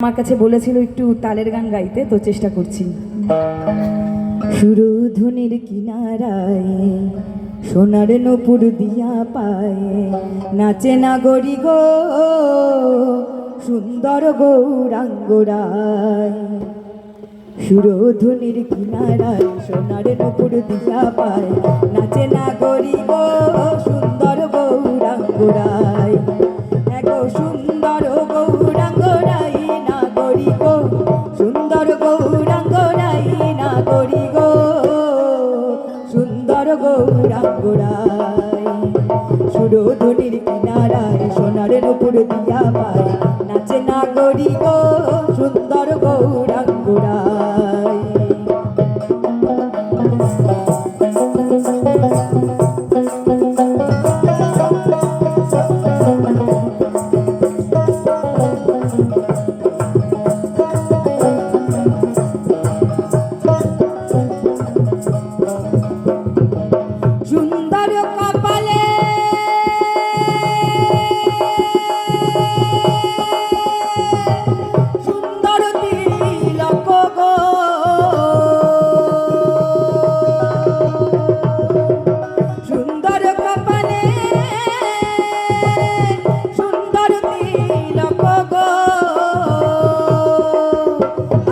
আমার কাছে বলেছিল একটু তালের গান গাইতে, তো চেষ্টা করছি। সুরধুনির কিনারায় সোনার নূপুর দিয়া পায়ে নাচে নাগরি গো সুন্দর গৌরাঙ্গরায়। সুরধুনির কিনারায় সোনার নূপুর দিয়া পায়ে নাচে নাগরি গো সুন্দর গৌরাঙ্গরায়। এগো সুন্দর গৌরাঙ্গরাই নাগরি গো সুন্দর গৌরাঙ্গরাই নাগরি গো সুন্দর গৌরাঙ্গরাই। সুরধুনির কিনারায় সোনার নূপুর দিয়া পায় নাচে নাগরি গো সুন্দর গৌরাঙ্গরাই। সুন্দর কপালে সুন্দর তিলক গো সুন্দর কপালে সুন্দর তিলক গো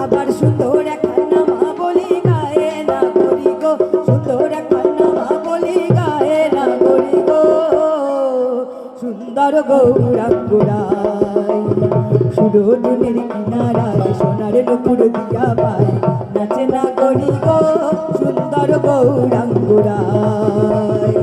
আবার সুন্দর একখান নামা বলি গায়ে না করি গো সুন্দর একখান নামা বলি গায়ে না করি গো সুন্দর গৌরাঙ্গরাই। সুরধুনির কিনারায় সোনার নূপুর দিয়া পায় নাচে না করি গো সুন্দর গৌরাঙ্গরাই।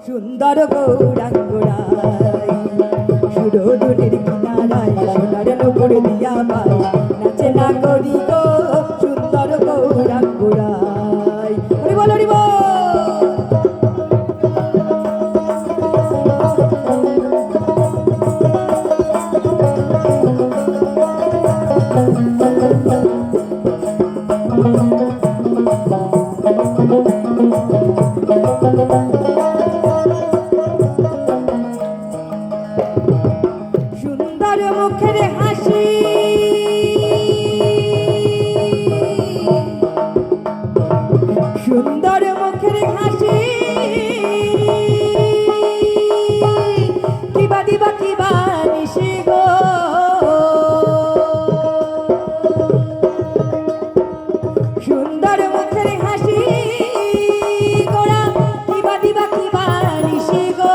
সুন্দর গৌরাঙ্গরাই। সুরধুনির কিনারায় সোনার নূপুর দিয়া পায় নাচে না করি গো সুন্দর গৌরাঙ্গরাই। হরি বল হরি বল। সুন্দর মুখের হাসি সুন্দর মুখের হাসি কিবা দিবা কিবা নিশি গো সুন্দর মুখের হাসি গোরা কিবা দিবা কিবা নিশি গো।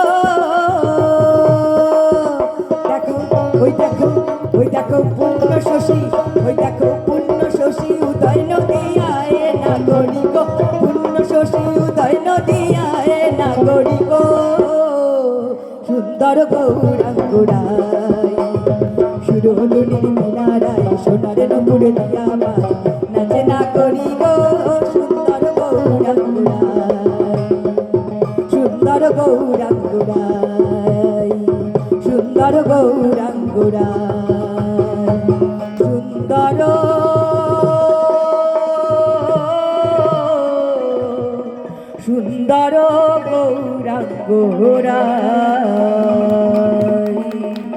ওই দেখো পূর্ণ শশী ওই দেখো পূর্ণ শশী উদয় নদিয়ায় নাগরি গো পূর্ণ শশী উদয় নদিয়ায় নাগরি গো সুন্দর গৌরাঙ্গরাই। সুরধুনির কিনারায় সোনার নূপুর দিয়া পায় নাচে নাগরি গো সুন্দর গৌরাঙ্গরাই। সুন্দর গৌরাঙ্গরাই সুন্দর গৌরাঙ্গরাই সুন্দর সুন্দর গৌরাঙ্গরাই।